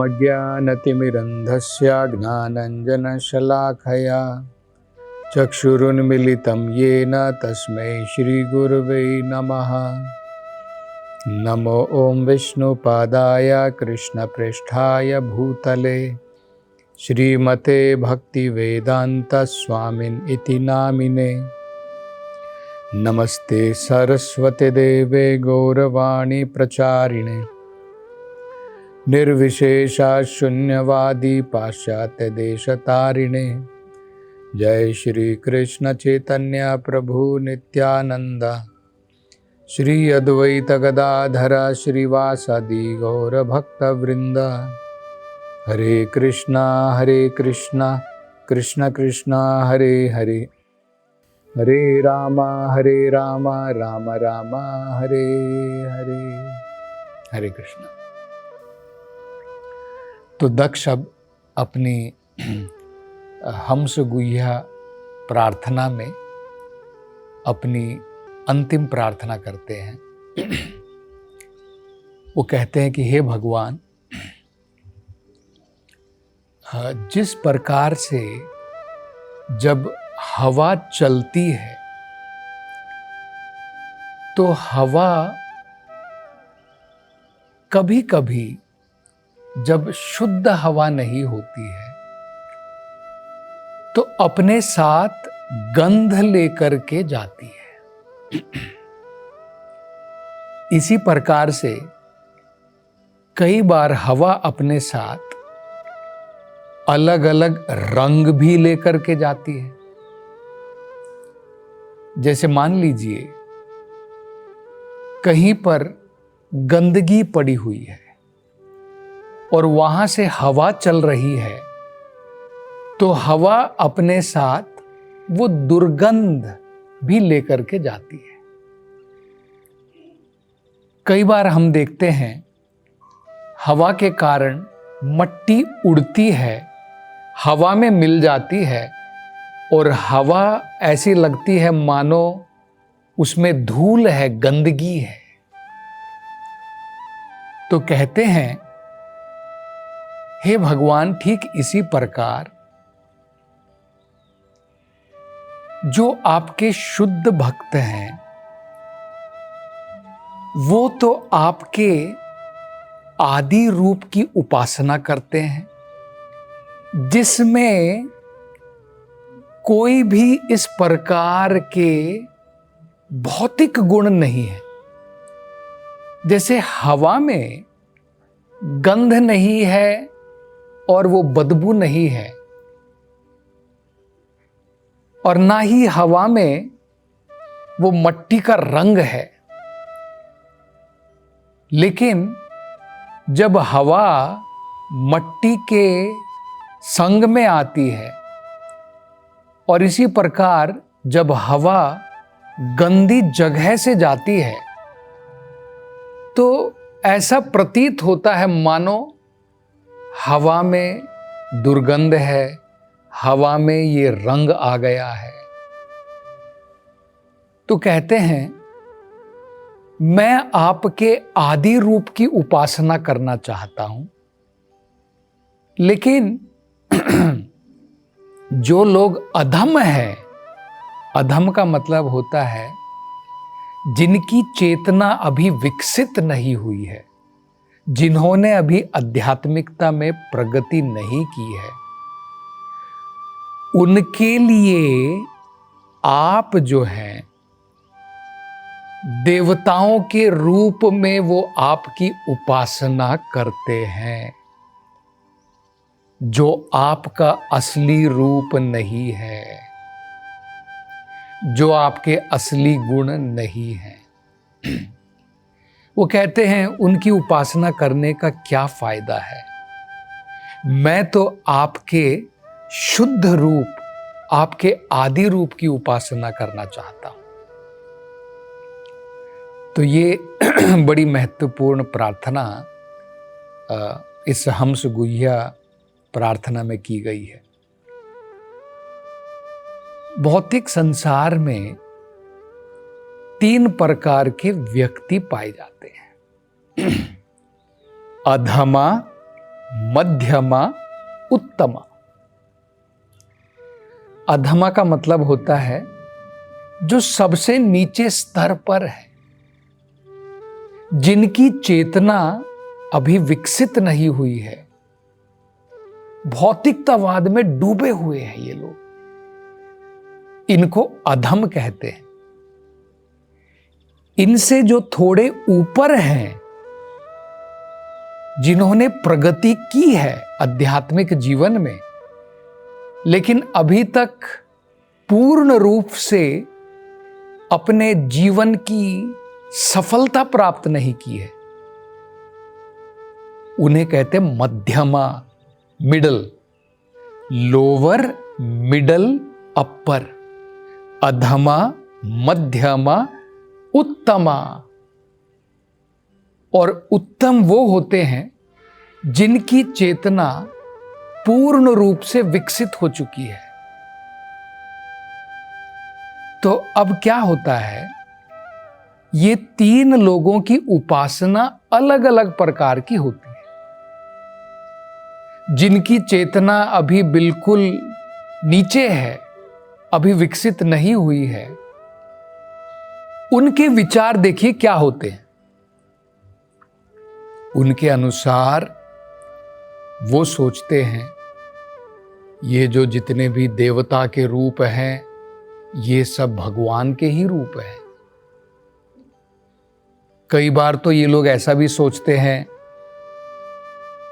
ओमज्ञानतिमिरन्धस्य ज्ञानाञ्जनशलाखया चक्षुरुन्मिलितं येन तस्मै श्रीगुरुवे नमः। नमो ॐ विष्णुपादाय कृष्णप्रेष्ठाय भूतले श्रीमते भक्तिवेदान्तस्वामिन् इति नामिने। नमस्ते सरस्वती देवे गौरवाणी प्रचारिणे निर्विशेषा शून्यवादी पाश्चात्य देशतारिणे। जय श्री कृष्ण चैतन्य प्रभु नित्यानंद श्री अद्वैत गदाधर श्रीवासादि गौर भक्त वृंद। हरे कृष्णा कृष्ण कृष्ण हरे हरे, हरे राम राम राम हरे हरे। हरे कृष्ण। तो दक्ष अब अपनी हंस गुह्या प्रार्थना में अपनी अंतिम प्रार्थना करते हैं। वो कहते हैं कि हे भगवान, जिस प्रकार से जब हवा चलती है तो हवा कभी कभी जब शुद्ध हवा नहीं होती है तो अपने साथ गंध लेकर के जाती है। इसी प्रकार से कई बार हवा अपने साथ अलग अलग रंग भी लेकर के जाती है। जैसे मान लीजिए कहीं पर गंदगी पड़ी हुई है और वहां से हवा चल रही है तो हवा अपने साथ वो दुर्गंध भी लेकर के जाती है। कई बार हम देखते हैं हवा के कारण मट्टी उड़ती है, हवा में मिल जाती है और हवा ऐसी लगती है मानो उसमें धूल है, गंदगी है। तो कहते हैं हे भगवान, ठीक इसी प्रकार जो आपके शुद्ध भक्त हैं वो तो आपके आदि रूप की उपासना करते हैं, जिसमें कोई भी इस प्रकार के भौतिक गुण नहीं है। जैसे हवा में गंध नहीं है और वो बदबू नहीं है, और ना ही हवा में वो मट्टी का रंग है। लेकिन जब हवा मट्टी के संग में आती है और इसी प्रकार जब हवा गंदी जगह से जाती है तो ऐसा प्रतीत होता है मानो हवा में दुर्गंध है, हवा में ये रंग आ गया है। तो कहते हैं मैं आपके आदि रूप की उपासना करना चाहता हूं, लेकिन जो लोग अधम है, अधम का मतलब होता है जिनकी चेतना अभी विकसित नहीं हुई है, जिन्होंने अभी आध्यात्मिकता में प्रगति नहीं की है, उनके लिए आप जो हैं देवताओं के रूप में वो आपकी उपासना करते हैं, जो आपका असली रूप नहीं है, जो आपके असली गुण नहीं है। वो कहते हैं उनकी उपासना करने का क्या फायदा है, मैं तो आपके शुद्ध रूप, आपके आदि रूप की उपासना करना चाहता हूं। तो ये बड़ी महत्वपूर्ण प्रार्थना इस हंस गुह्या प्रार्थना में की गई है। भौतिक संसार में 3 प्रकार के व्यक्ति पाए जाते हैं। अधमा, मध्यमा उत्तमा। अधमा का मतलब होता है जो सबसे नीचे स्तर पर है, जिनकी चेतना अभी विकसित नहीं हुई है, भौतिकतावाद में डूबे हुए हैं ये लोग, इनको अधम कहते हैं। इनसे जो थोड़े ऊपर हैं, जिन्होंने प्रगति की है आध्यात्मिक जीवन में, लेकिन अभी तक पूर्ण रूप से अपने जीवन की सफलता प्राप्त नहीं की है, उन्हें कहते हैं मध्यमा, मिडल, लोअर, मिडल, अपर, अधमा, मध्यमा, उत्तमा। और उत्तम वो होते हैं जिनकी चेतना पूर्ण रूप से विकसित हो चुकी है। तो अब क्या होता है, ये तीन लोगों की उपासना अलग अलग प्रकार की होती है। जिनकी चेतना अभी बिल्कुल नीचे है, अभी विकसित नहीं हुई है, उनके विचार देखिए क्या होते हैं। उनके अनुसार वो सोचते हैं ये जो जितने भी देवता के रूप हैं, ये सब भगवान के ही रूप हैं। कई बार तो ये लोग ऐसा भी सोचते हैं,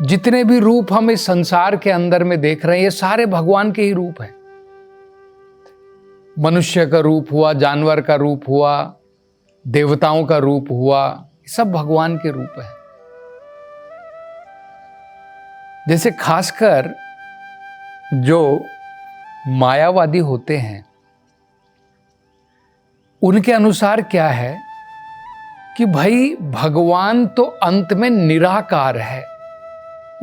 जितने भी रूप हम इस संसार के अंदर में देख रहे हैं, ये सारे भगवान के ही रूप हैं। मनुष्य का रूप हुआ, जानवर का रूप हुआ, देवताओं का रूप हुआ, सब भगवान के रूप हैं। जैसे खासकर जो मायावादी होते हैं, उनके अनुसार क्या है कि भाई भगवान तो अंत में निराकार है,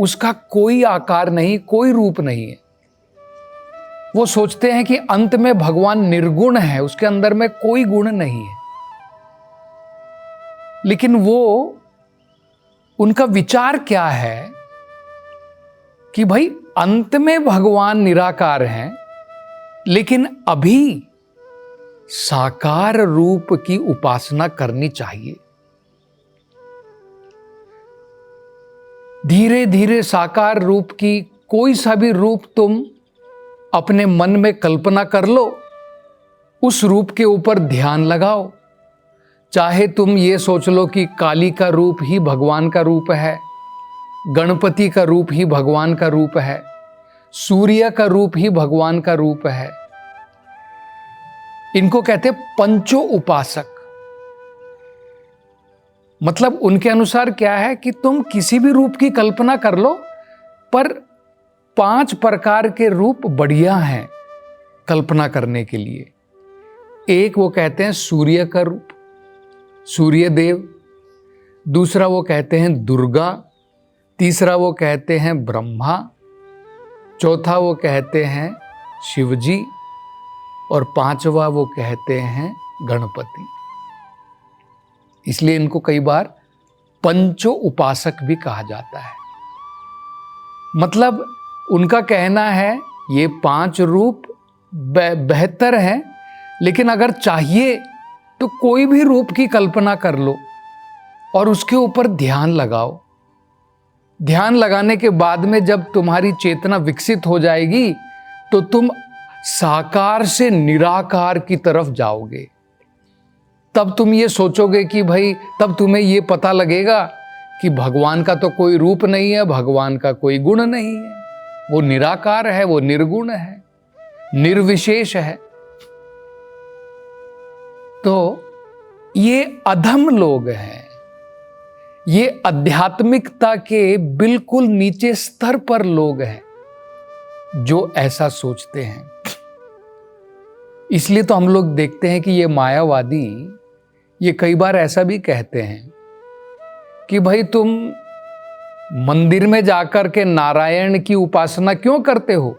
उसका कोई आकार नहीं, कोई रूप नहीं है। वो सोचते हैं कि अंत में भगवान निर्गुण है, उसके अंदर में कोई गुण नहीं है। लेकिन वो उनका विचार क्या है कि भाई अंत में भगवान निराकार हैं, लेकिन अभी साकार रूप की उपासना करनी चाहिए। धीरे धीरे साकार रूप की कोई सा भी रूप तुम अपने मन में कल्पना कर लो, उस रूप के ऊपर ध्यान लगाओ। चाहे तुम ये सोच लो कि काली का रूप ही भगवान का रूप है, गणपति का रूप ही भगवान का रूप है, सूर्य का रूप ही भगवान का रूप है। इनको कहते हैं पंचो उपासक। मतलब उनके अनुसार क्या है कि तुम किसी भी रूप की कल्पना कर लो, पर 5 प्रकार के रूप बढ़िया हैं कल्पना करने के लिए। एक वो कहते हैं सूर्य का रूप, सूर्य देव। दूसरा वो कहते हैं दुर्गा। तीसरा वो कहते हैं ब्रह्मा। चौथा वो कहते हैं शिवजी। और 5वां वो कहते हैं गणपति। इसलिए इनको कई बार पंचो उपासक भी कहा जाता है। मतलब उनका कहना है ये 5 रूप बेहतर हैं, लेकिन अगर चाहिए तो कोई भी रूप की कल्पना कर लो और उसके ऊपर ध्यान लगाओ। ध्यान लगाने के बाद में जब तुम्हारी चेतना विकसित हो जाएगी तो तुम साकार से निराकार की तरफ जाओगे। तब तुम ये सोचोगे कि भाई, तब तुम्हें ये पता लगेगा कि भगवान का तो कोई रूप नहीं है, भगवान का कोई गुण नहीं है, वो निराकार है, वो निर्गुण है, निर्विशेष है। तो ये अधम लोग हैं, ये आध्यात्मिकता के बिल्कुल नीचे स्तर पर लोग हैं जो ऐसा सोचते हैं। इसलिए तो हम लोग देखते हैं कि ये मायावादी ये कई बार ऐसा भी कहते हैं कि भाई तुम मंदिर में जाकर के नारायण की उपासना क्यों करते हो?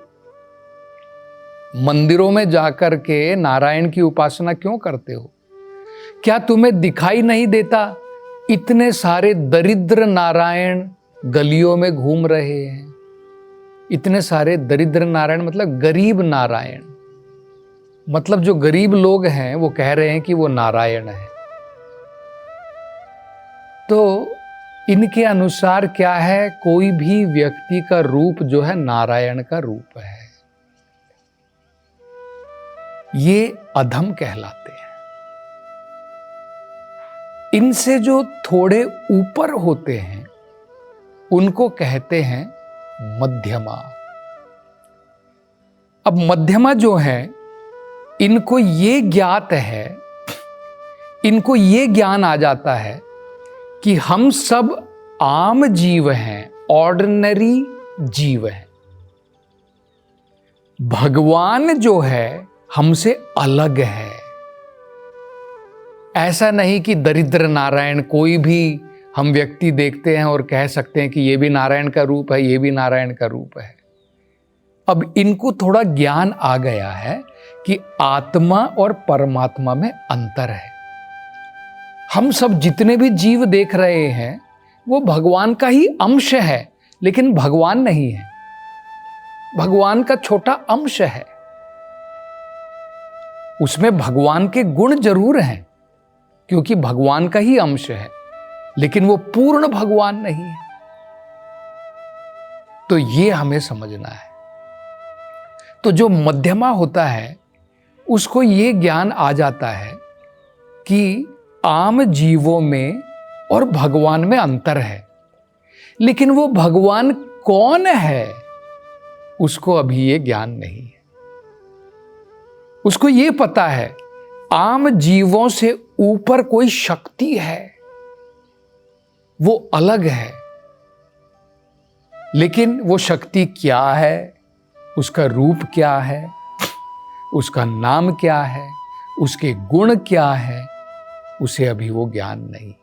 मंदिरों में जाकर के नारायण की उपासना क्यों करते हो? क्या तुम्हें दिखाई नहीं देता इतने सारे दरिद्र नारायण गलियों में घूम रहे हैं, इतने सारे दरिद्र नारायण, मतलब गरीब नारायण, मतलब जो गरीब लोग हैं वो कह रहे हैं कि वो नारायण है। तो इनके अनुसार क्या है, कोई भी व्यक्ति का रूप जो है नारायण का रूप है, ये अधम कहलाते हैं। इनसे जो थोड़े ऊपर होते हैं उनको कहते हैं मध्यमा। अब मध्यमा जो है, इनको ये ज्ञात है, इनको ये ज्ञान आ जाता है कि हम सब आम जीव हैं, ऑर्डिनरी जीव हैं। भगवान जो है हमसे अलग है। ऐसा नहीं कि दरिद्र नारायण कोई भी हम व्यक्ति देखते हैं और कह सकते हैं कि ये भी नारायण का रूप है, ये भी नारायण का रूप है। अब इनको थोड़ा ज्ञान आ गया है कि आत्मा और परमात्मा में अंतर है। हम सब जितने भी जीव देख रहे हैं वो भगवान का ही अंश है, लेकिन भगवान नहीं है, भगवान का छोटा अंश है। उसमें भगवान के गुण जरूर हैं क्योंकि भगवान का ही अंश है, लेकिन वो पूर्ण भगवान नहीं है। तो ये हमें समझना है। तो जो मध्यमा होता है उसको ये ज्ञान आ जाता है कि आम जीवों में और भगवान में अंतर है, लेकिन वो भगवान कौन है उसको अभी ये ज्ञान नहीं है। उसको ये पता है आम जीवों से ऊपर कोई शक्ति है, वो अलग है, लेकिन वो शक्ति क्या है, उसका रूप क्या है, उसका नाम क्या है, उसके गुण क्या है, उसे अभी वो ज्ञान नहीं।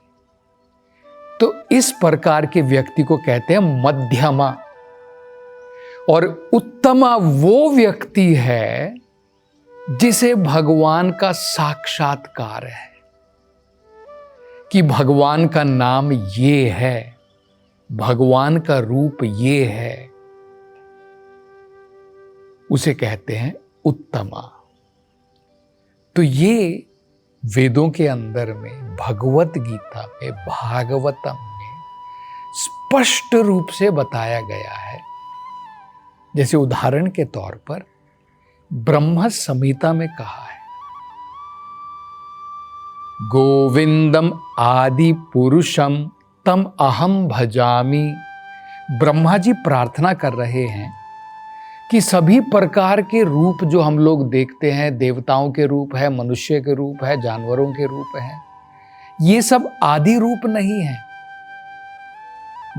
तो इस प्रकार के व्यक्ति को कहते हैं मध्यमा। और उत्तमा वो व्यक्ति है जिसे भगवान का साक्षात्कार है, कि भगवान का नाम ये है, भगवान का रूप ये है, उसे कहते हैं उत्तमा। तो ये वेदों के अंदर में, भगवत गीता में, भागवतम में स्पष्ट रूप से बताया गया है। जैसे उदाहरण के तौर पर ब्रह्म संहिता में कहा है, गोविंदम आदि पुरुषम तम अहम भजामि। ब्रह्मा जी प्रार्थना कर रहे हैं कि सभी प्रकार के रूप जो हम लोग देखते हैं, देवताओं के रूप है, मनुष्य के रूप है, जानवरों के रूप है, ये सब आदि रूप नहीं है।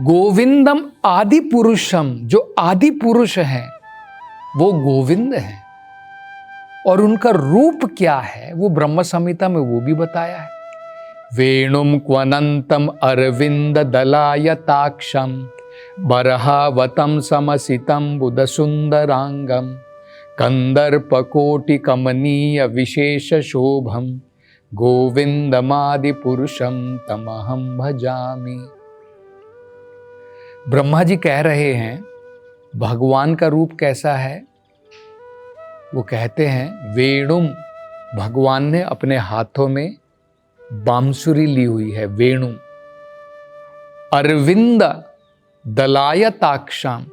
गोविंदम आदि पुरुषम, जो आदि पुरुष हैं वो गोविंद हैं। और उनका रूप क्या है वो ब्रह्म संहिता में वो भी बताया है। वेणुम क्वनंतम अरविंद दलायताक्षम बरहावतम समसितम बुध सुंदरांगम कंदर्प कोटि कमनीय विशेष शोभम गोविंदमादि पुरुषम तमहम भजामि। ब्रह्मा जी कह रहे हैं भगवान का रूप कैसा है। वो कहते हैं वेणुम, भगवान ने अपने हाथों में बांसुरी ली हुई है, वेणु। अरविंद दलायताक्षाम,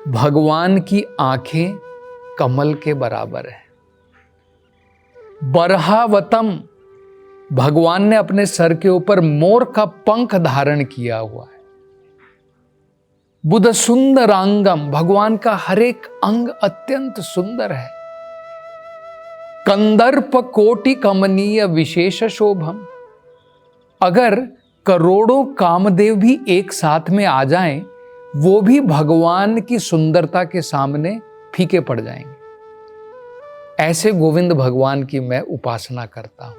भगवान की आंखें कमल के बराबर है। बरहावतम, भगवान ने अपने सर के ऊपर मोर का पंख धारण किया हुआ है। बुध सुंदरांगम, भगवान का हर एक अंग अत्यंत सुंदर है। कंदर्प कोटि कमनीय विशेष शोभम, अगर करोड़ों कामदेव भी एक साथ में आ जाएं, वो भी भगवान की सुंदरता के सामने फीके पड़ जाएंगे। ऐसे गोविंद भगवान की मैं उपासना करता हूं।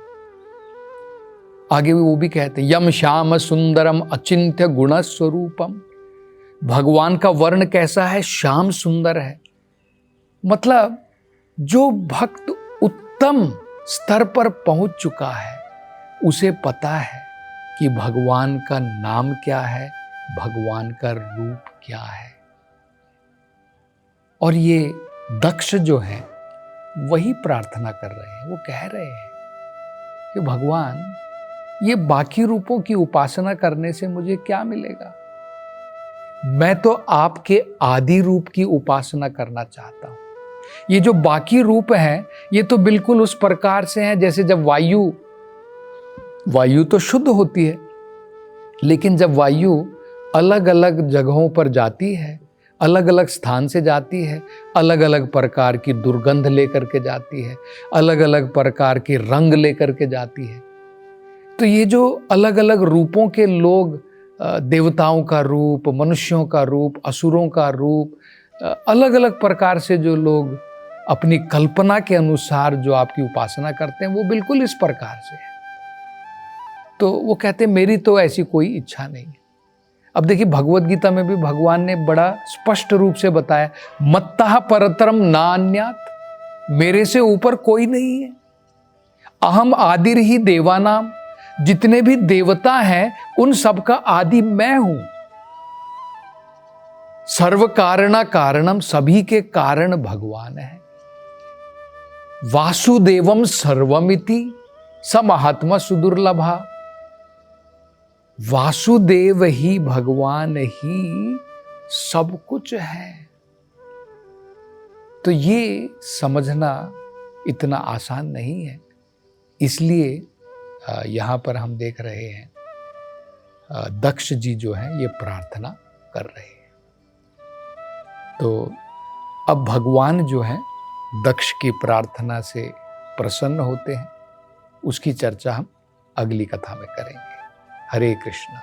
आगे वो भी कहते हैं यम श्याम सुंदरम अचिंत्य गुण स्वरूपम, भगवान का वर्ण कैसा है, श्याम सुंदर है। मतलब जो भक्त उत्तम स्तर पर पहुंच चुका है उसे पता है कि भगवान का नाम क्या है, भगवान का रूप क्या है। और ये दक्ष जो है वही प्रार्थना कर रहे हैं। वो कह रहे हैं कि भगवान, ये बाकी रूपों की उपासना करने से मुझे क्या मिलेगा? मैं तो आपके आदि रूप की उपासना करना चाहता हूं। ये जो बाकी रूप हैं, ये तो बिल्कुल उस प्रकार से हैं जैसे जब वायु तो शुद्ध होती है, लेकिन जब वायु अलग अलग जगहों पर जाती है, अलग अलग स्थान से जाती है, अलग अलग प्रकार की दुर्गंध लेकर के जाती है, अलग अलग प्रकार के रंग लेकर के जाती है। तो ये जो अलग अलग रूपों के लोग, देवताओं का रूप, मनुष्यों का रूप, असुरों का रूप, अलग अलग प्रकार से जो लोग अपनी कल्पना के अनुसार जो आपकी उपासना करते हैं, वो बिल्कुल इस प्रकार से है। तो वो कहते हैं मेरी तो ऐसी कोई इच्छा नहीं है। अब देखिए, भगवत गीता में भी भगवान ने बड़ा स्पष्ट रूप से बताया, मत्तः परतरम नान्यात्, मेरे से ऊपर कोई नहीं है। अहम आदिर ही देवानाम, जितने भी देवता हैं उन सबका आदि मैं हूं। सर्व कारणा कारणम, सभी के कारण भगवान है। वासुदेवम सर्वमिति स महात्मा सुदुर्लभा, वासुदेव ही, भगवान ही सब कुछ है। तो ये समझना इतना आसान नहीं है। इसलिए यहां पर हम देख रहे हैं दक्ष जी जो हैं ये प्रार्थना कर रहे हैं। तो अब भगवान जो हैं दक्ष की प्रार्थना से प्रसन्न होते हैं। उसकी चर्चा हम अगली कथा में करेंगे। हरे कृष्णा।